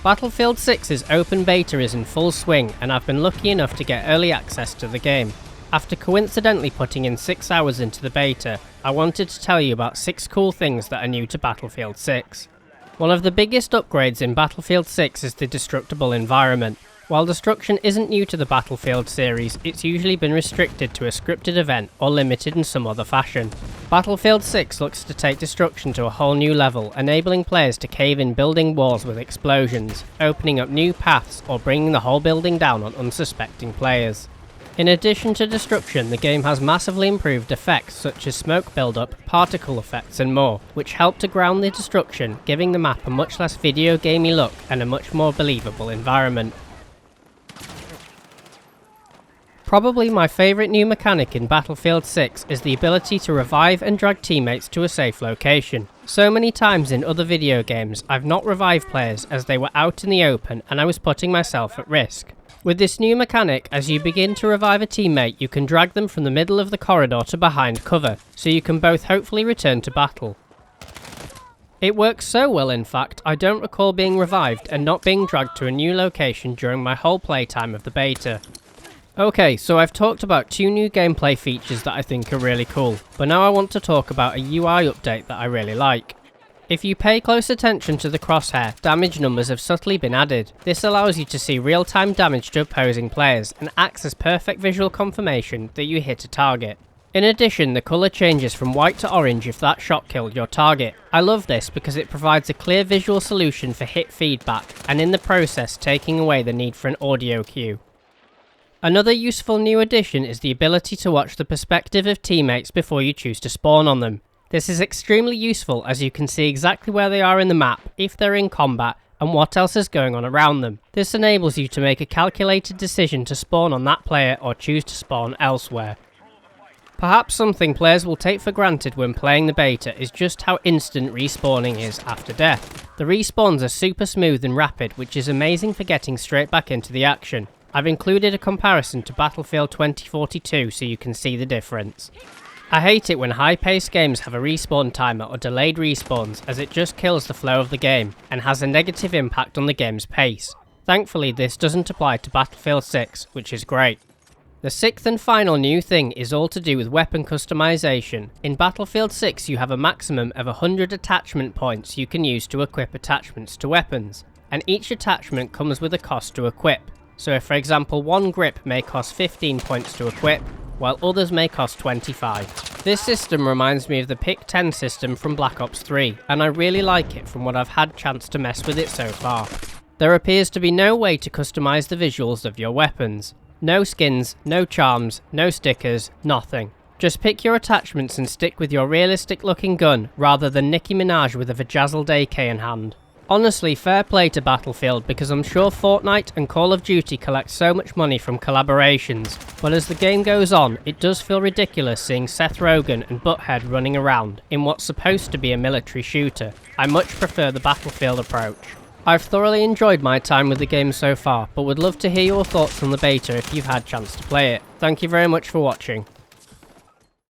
Battlefield 6's open beta is in full swing, and I've been lucky enough to get early access to the game. After coincidentally putting in 6 hours into the beta, I wanted to tell you about 6 cool things that are new to Battlefield 6. One of the biggest upgrades in Battlefield 6 is the destructible environment. While destruction isn't new to the Battlefield series, it's usually been restricted to a scripted event or limited in some other fashion. Battlefield 6 looks to take destruction to a whole new level, enabling players to cave in building walls with explosions, opening up new paths or bringing the whole building down on unsuspecting players. In addition to destruction, the game has massively improved effects such as smoke buildup, particle effects and more, which help to ground the destruction, giving the map a much less video gamey look and a much more believable environment. Probably my favourite new mechanic in Battlefield 6 is the ability to revive and drag teammates to a safe location. So many times in other video games I've not revived players as they were out in the open and I was putting myself at risk. With this new mechanic, as you begin to revive a teammate, you can drag them from the middle of the corridor to behind cover, so you can both hopefully return to battle. It works so well, in fact, I don't recall being revived and not being dragged to a new location during my whole playtime of the beta. Okay, so I've talked about 2 new gameplay features that I think are really cool, but now I want to talk about a UI update that I really like. If you pay close attention to the crosshair, damage numbers have subtly been added. This allows you to see real-time damage to opposing players and acts as perfect visual confirmation that you hit a target. In addition, the colour changes from white to orange if that shot killed your target. I love this because it provides a clear visual solution for hit feedback, and in the process taking away the need for an audio cue. Another useful new addition is the ability to watch the perspective of teammates before you choose to spawn on them. This is extremely useful as you can see exactly where they are in the map, if they're in combat, and what else is going on around them. This enables you to make a calculated decision to spawn on that player or choose to spawn elsewhere. Perhaps something players will take for granted when playing the beta is just how instant respawning is after death. The respawns are super smooth and rapid, which is amazing for getting straight back into the action. I've included a comparison to Battlefield 2042 so you can see the difference. I hate it when high-paced games have a respawn timer or delayed respawns, as it just kills the flow of the game and has a negative impact on the game's pace. Thankfully this doesn't apply to Battlefield 6, which is great. The 6th and final new thing is all to do with weapon customization. In Battlefield 6 you have a maximum of 100 attachment points you can use to equip attachments to weapons, and each attachment comes with a cost to equip. So if for example one grip may cost 15 points to equip, while others may cost 25. This system reminds me of the Pick 10 system from Black Ops 3, and I really like it from what I've had chance to mess with it so far. There appears to be no way to customize the visuals of your weapons. No skins, no charms, no stickers, nothing. Just pick your attachments and stick with your realistic looking gun, rather than Nicki Minaj with a vajazzled AK in hand. Honestly, fair play to Battlefield, because I'm sure Fortnite and Call of Duty collect so much money from collaborations, but as the game goes on, it does feel ridiculous seeing Seth Rogen and Butthead running around in what's supposed to be a military shooter. I much prefer the Battlefield approach. I've thoroughly enjoyed my time with the game so far, but would love to hear your thoughts on the beta if you've had chance to play it. Thank you very much for watching.